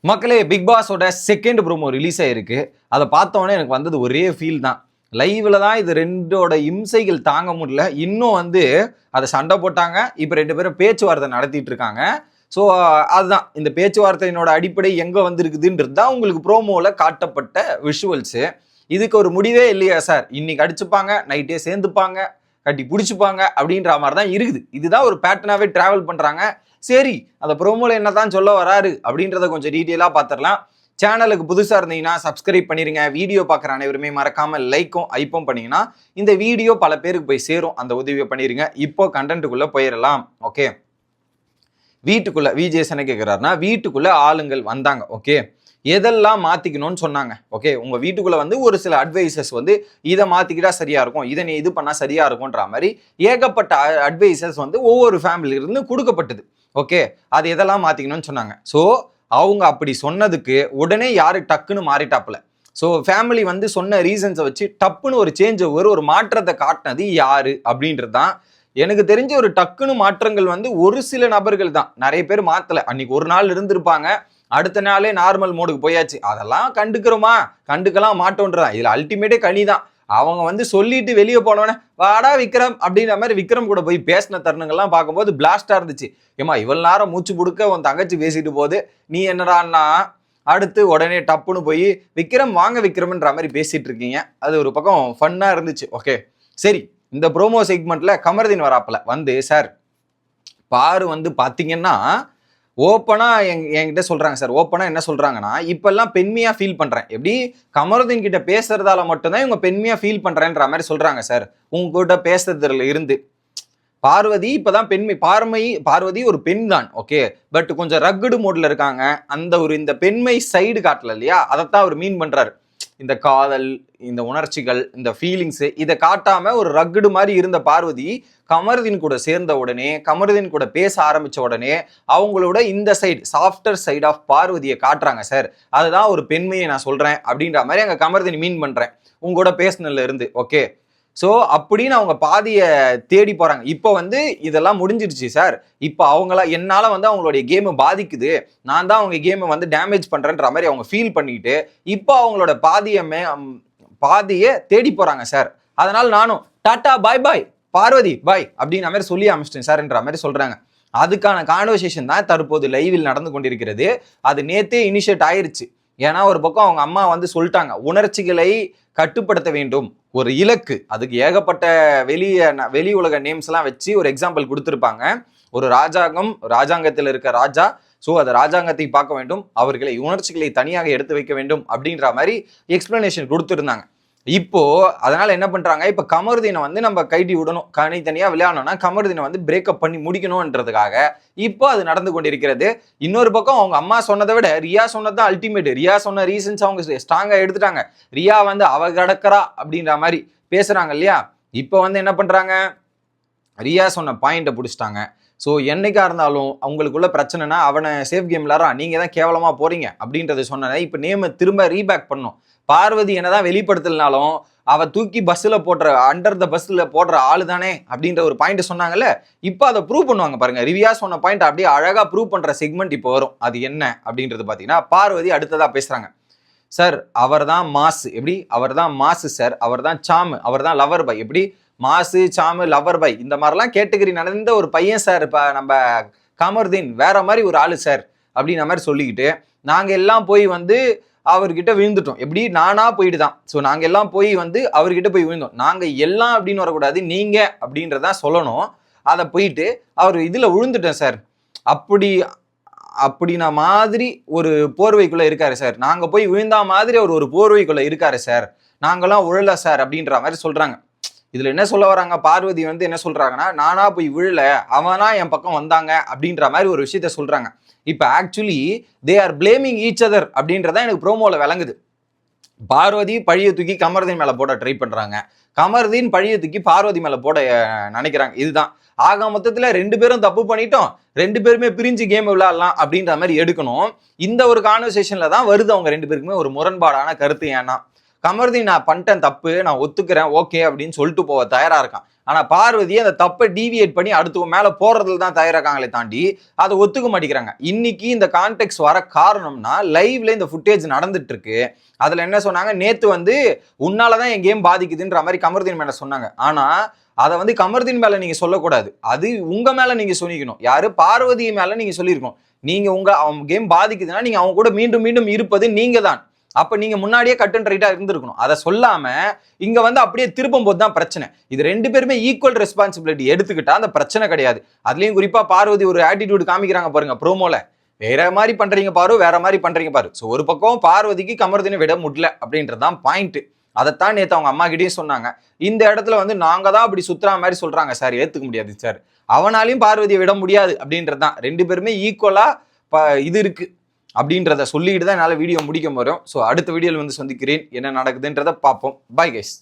மக்களே, big பாஸோட second promo release ஆயிருக்கு. அதை பார்த்தோன்னே எனக்கு வந்தது ஒரே ஃபீல் தான். லைவ்ல தான் இது ரெண்டோட இம்சைகள் தாங்க முடியல. இன்னும் அதை சண்டை போட்டாங்க. இப்போ 2 பேரும் பேச்சுவார்த்தை நடத்திட்டு இருக்காங்க. ஸோ அதுதான் இந்த பேச்சுவார்த்தையினோட அடிப்படை எங்கே வந்திருக்குதுன்றது தான் உங்களுக்கு ப்ரோமோவில் காட்டப்பட்ட விஷுவல்ஸு. இதுக்கு ஒரு முடிவே இல்லையா சார்? இன்னைக்கு அடிச்சுப்பாங்க, நைட்டே சேர்ந்துப்பாங்க, கட்டி பிடிச்சிப்பாங்க அப்படின்ற மாதிரி தான் இருக்குது. இதுதான் ஒரு பேட்டர்னாகவே ட்ராவல் பண்ணுறாங்க. சரி, அந்த ப்ரோமோல என்னதான் சொல்ல வராரு அப்படின்றத கொஞ்சம் டீட்டெயிலாக பார்த்துடலாம். சேனலுக்கு புதுசாக இருந்தீங்கன்னா சப்ஸ்கிரைப் பண்ணிருங்க. வீடியோ பார்க்குற அனைவருமே மறக்காம லைக்கும் ஐப்பும் பண்ணீங்கன்னா இந்த வீடியோ பல பேருக்கு போய் சேரும். அந்த உதவியை பண்ணிருங்க. இப்போ கண்டென்ட்டுக்குள்ள போயிடலாம். ஓகே, வீட்டுக்குள்ள விஜய் என்ன கேட்கிறாருன்னா, வீட்டுக்குள்ள ஆளுங்கள் வந்தாங்க. ஓகே, எதெல்லாம் மாத்திக்கணும்னு சொன்னாங்க. ஓகே, உங்க வீட்டுக்குள்ள ஒரு சில அட்வைசஸ் இதை மாத்திக்கிட்டா சரியா இருக்கும், இதை நீ இது பண்ணா சரியா இருக்கும்ன்ற மாதிரி ஏகப்பட்ட அட்வைசஸ் ஒவ்வொரு ஃபேமிலியில இருந்து கொடுக்கப்பட்டது. ஓகே, அது எதெல்லாம் மாத்திக்கணும்னு சொன்னாங்க. ஸோ அவங்க அப்படி சொன்னதுக்கு உடனே யாரு டக்குன்னு மாறிட்டாப்புல. ஸோ ஃபேமிலி சொன்ன ரீசன்ஸை வச்சு டப்புன்னு ஒரு சேஞ்ச் ஒரு மாற்றத்தை காட்டினது யாரு அப்படின்றது தான். எனக்கு தெரிஞ்ச ஒரு டக்குன்னு மாற்றங்கள் ஒரு சில நபர்கள் தான். நிறைய பேர் மாத்தல. அன்னைக்கு ஒரு நாள் இருந்திருப்பாங்க, அடுத்த நாளே நார்மல் மோடுக்கு போயாச்சு. அதெல்லாம் கண்டுக்கிறோமா? கண்டுக்கலாம் மாட்டோன்றதான். இதுல அல்டிமேட்டே கனிதான். அவங்க சொல்லிட்டு வெளியே போனவனே வாடா விக்ரம் அப்படின்ற மாதிரி விக்ரம் கூட போய் பேசின தருணங்கள்லாம் பார்க்கும்போது பிளாஸ்டா இருந்துச்சு. ஏமா இவ்வளவு நேரம் மூச்சு புடுக்க உன் தங்கச்சி பேசிட்டு போகுது, நீ என்னடான்னா அடுத்து உடனே டப்புன்னு போய் விக்ரம் வாங்க விக்ரம்ன்ற மாதிரி பேசிட்டு இருக்கீங்க. அது ஒரு பக்கம் ஃபன்னா இருந்துச்சு. ஓகே சரி, இந்த ப்ரோமோ செக்மெண்ட்ல கமருதீன் வராப்புல சார் பாரு பாத்தீங்கன்னா ஓப்பனா என்கிட்ட சொல்றாங்க சார். ஓப்பனா என்ன சொல்றாங்கன்னா, இப்பெல்லாம் பெண்மையா ஃபீல் பண்றேன். எப்படி கமருதீன் கிட்ட பேசுறதால மட்டும்தான் இவங்க பெண்மையா ஃபீல் பண்றேன்ற மாதிரி சொல்றாங்க சார். உங்ககிட்ட பேசுறதுல இருந்து பார்வதி இப்பதான் பெண்மை பார்வதி ஒரு பெண் தான். ஓகே, பட் கொஞ்சம் ரக்குடு மோட்ல இருக்காங்க. இந்த பெண்மை சைடு காட்டல இல்லையா, அதைத்தான் அவர் மீன் பண்றாரு. இந்த காதல், இந்த உணர்ச்சிகள், இந்த ஃபீலிங்ஸ் இதை காட்டாம ஒரு ரக்குடு மாதிரி இருந்த பார்வதி கமருதீன் கூட சேர்ந்த உடனே, கமருதீன் கூட பேச ஆரம்பிச்ச உடனே அவங்களோட இந்த சைடு சாஃப்டர் சைட் ஆஃப் பார்வதியை காட்டுறாங்க சார். அதுதான் ஒரு பெண்மையை நான் சொல்றேன் அப்படின்ற மாதிரி அங்க கமருதீன் மீன் பண்றேன் உங்களோட பேசினதுல இருந்து. ஓகே, ஸோ அப்படின்னு அவங்க பாதியை தேடி போறாங்க. இப்போ இதெல்லாம் முடிஞ்சிருச்சு சார். இப்போ என்னால அவங்களுடைய கேமை பாதிக்குது, நான் தான் அவங்க கேமை டேமேஜ் பண்றேன்ற மாதிரி அவங்க ஃபீல் பண்ணிட்டு இப்போ அவங்களோட பாதியை தேடி போறாங்க சார். அதனால நானும் டாட்டா பாய் பாய் பார்வதி பாய் அப்படின்ற மாதிரி சொல்லி அமைச்சிட்டேன் சார்ன்ற மாதிரி சொல்றாங்க. அதுக்கான கான்வர்சேஷன் தான் தற்போது லைவில் நடந்து கொண்டிருக்கிறது. அது நேத்தே இனிஷியேட் ஆயிருச்சு. ஏன்னா ஒரு பக்கம் அவங்க அம்மா சொல்லிட்டாங்க, உணர்ச்சிகளை கட்டுப்படுத்த வேண்டும், ஒரு இலக்கு. அதுக்கு ஏகப்பட்ட வெளி உலக நேம்ஸ் எல்லாம் வச்சு ஒரு எக்ஸாம்பிள் கொடுத்துருப்பாங்க. ஒரு ராஜாங்கத்தில் இருக்க ராஜா, ஸோ அதை ராஜாங்கத்தை பார்க்க வேண்டும், அவர்களை உணர்ச்சிகளை தனியாக எடுத்து வைக்க வேண்டும் அப்படின்ற மாதிரி எக்ஸ்பிளனேஷன் கொடுத்துருந்தாங்க. இப்போ அதனால என்ன பண்றாங்க, இப்ப கமருதீனை நம்ம கைட்டி விடணும், தனியா விளையாடணும்னா கமருதீனை பிரேக்கப் பண்ணி முடிக்கணும்ன்றதுக்காக இப்போ அது நடந்து கொண்டிருக்கிறது. இன்னொரு பக்கம் அவங்க அம்மா சொன்னதை விட ரியா சொன்னதுதான் அல்டிமேட். ரியா சொன்ன ரீசன்ஸ் அவங்க ஸ்ட்ராங்கா எடுத்துட்டாங்க. ரியா அவ கிடக்கிறா அப்படின்ற மாதிரி பேசுறாங்க இல்லையா. இப்போ என்ன பண்றாங்க, ரியா சொன்ன பாயிண்ட்டை பிடிச்சிட்டாங்க. ஸோ என்னைக்கா இருந்தாலும் அவங்களுக்குள்ள பிரச்சனைனா அவனை சேஃப் கேம் விளாட்றா, நீங்க தான் கேவலமா போறீங்க அப்படின்றத சொன்னதை இப்போ நேம திரும்ப ரீபேக் பண்ணும். பார்வதி என்னதான் வெளிப்படுத்தலனாலும் அவ தூக்கி பஸ்ல போடுற அண்டர் த பஸ்ல போடுற ஆளு தானே அப்படின்ற ஒரு பாயிண்ட் சொன்னாங்கல்ல. இப்போ அதை ப்ரூவ் பண்ணுவாங்க பாருங்க. ரிவியா சொன்ன பாயிண்ட் அப்படியே அழகா ப்ரூவ் பண்ற செக்மெண்ட் இப்போ வரும். அது என்ன அப்படின்றது பாத்தீங்கன்னா, பார்வதி அடுத்ததா பேசுறாங்க. சார் அவர் தான் மாஸ், எப்படி அவர் தான் மாசு சார், அவர் தான் சாமு, அவர் தான் லவர் பாய். எப்படி மாசு சாமு லவர் பாய் இந்த மாதிரிலாம் கேட்டகரி நடந்த ஒரு பையன் சார். இப்ப நம்ம கமருதீன் வேற மாதிரி ஒரு ஆளு சார் அப்படின்ற மாதிரி சொல்லிக்கிட்டு நாங்க எல்லாம் போய் அவர்கிட்ட விழுந்துட்டோம். எப்படி நானா போயிட்டு தான். ஸோ நாங்க எல்லாம் போய் அவர்கிட்ட போய் விழுந்தோம். நாங்க எல்லாம் அப்படின்னு வரக்கூடாது, நீங்க அப்படின்றதான் சொல்லணும். அதை போயிட்டு அவர் இதுல விழுந்துட்டேன் சார் அப்படின்னா மாதிரி ஒரு போர்வைக்குள்ள இருக்காரு சார். நாங்க போய் விழுந்தா மாதிரி அவர் ஒரு போர்வைக்குள்ள இருக்காரு சார், நாங்கெல்லாம் உழல சார் அப்படின்ற மாதிரி சொல்றாங்க. இதுல என்ன சொல்ல வராங்க, பார்வதி என்ன சொல்றாங்கன்னா, நானா போய் விழல, அவனா என் பக்கம் வந்தாங்க அப்படின்ற மாதிரி ஒரு விஷயத்த சொல்றாங்க. இப்ப actually they are blaming each other அப்படின்றத எனக்கு ப்ரோமோல விளங்குது. பார்வதி பழிய தூக்கி கமருதீன் மேல போட ட்ரை பண்றாங்க, கமருதீன் பழிய தூக்கி பார்வதி மேல போட நினைக்கிறாங்க. இதுதான் ஆக மொத்தத்துல 2 பேரும் தப்பு பண்ணிட்டோம், 2 பேருமே பிரிஞ்சு கேம் விளையாடலாம் அப்படின்ற மாதிரி எடுக்கணும். இந்த ஒரு கான்வர்சேஷன்ல தான் வருது அவங்க 2 பேருக்குமே ஒரு முரண்பாடான கருத்து. ஏன்னா கமருதீன் நான் பண்ணிட்டேன் தப்பு, நான் ஒத்துக்கிறேன் ஓகே அப்படின்னு சொல்லிட்டு போக தயாரா இருக்கான். ஆனா பார்வதி அந்த தப்பை டீவியேட் பண்ணி அடுத்தவங்க மேல போறதுல தான் தயாராக்காங்களே தாண்டி அதை ஒத்துக்க மாட்டேங்கிறாங்க. இன்னைக்கு இந்த கான்டெக்ட் வர காரணம்னா லைவ்ல இந்த ஃபுட்டேஜ் நடந்துட்டு இருக்கு. அதுல என்ன சொன்னாங்க, நேத்து வந்து உன்னாலதான் என் கேம் பாதிக்குதுன்ற மாதிரி கமருதீன் மேல சொன்னாங்க. ஆனா அதை வந்து கமருதீன் மேல நீங்க சொல்லக்கூடாது, அது உங்க மேல நீங்க சொல்லிக்கணும். யாரு? பார்வதி மேல நீங்க சொல்லியிருக்கணும். நீங்க அவங்க கேம் பாதிக்குதுன்னா நீங்க அவங்க கூட மீண்டும் மீண்டும் இருப்பது நீங்க தான். அப்ப நீங்க முன்னாடியே கட் அண்ட் ரைட்டா இருந்திருக்கணும். அதை சொல்லாம இங்க வந்து அப்படியே திருப்பும் போது தான் பிரச்சனை. இது ரெண்டு பேருமே ஈக்குவல் ரெஸ்பான்சிபிலிட்டி எடுத்துக்கிட்டா அந்த பிரச்சனை கிடையாது. அதுலயும் குறிப்பா பார்வதி ஒரு ஆட்டிடியூட் காமிக்கிறாங்க பாருங்க ப்ரோமோல, வேற மாதிரி பண்றீங்க பாரு, வேற மாதிரி பண்றீங்க பாரு. ஸோ ஒரு பக்கம் பார்வதிக்கு கமருதீனை விட முடியல அப்படின்றதான் பாயிண்ட். அதைத்தான் நேற்று அவங்க அம்மா கிட்டயும் சொன்னாங்க. இந்த இடத்துல வந்து நாங்க தான் அப்படி சுத்துற மாதிரி சொல்றாங்க சார், ஏத்துக்க முடியாது சார், அவனாலையும் பார்வதியை விட முடியாது அப்படின்றதான். ரெண்டு பேருமே ஈக்குவலா இது இருக்கு அப்படின்றத சொல்லிட்டு தான் என்னால் வீடியோ முடிக்க போறோம். ஸோ அடுத்த வீடியோவில் வந்து சந்திக்கிறேன். என்ன நடக்குதுன்றதை பார்ப்போம். Bye guys.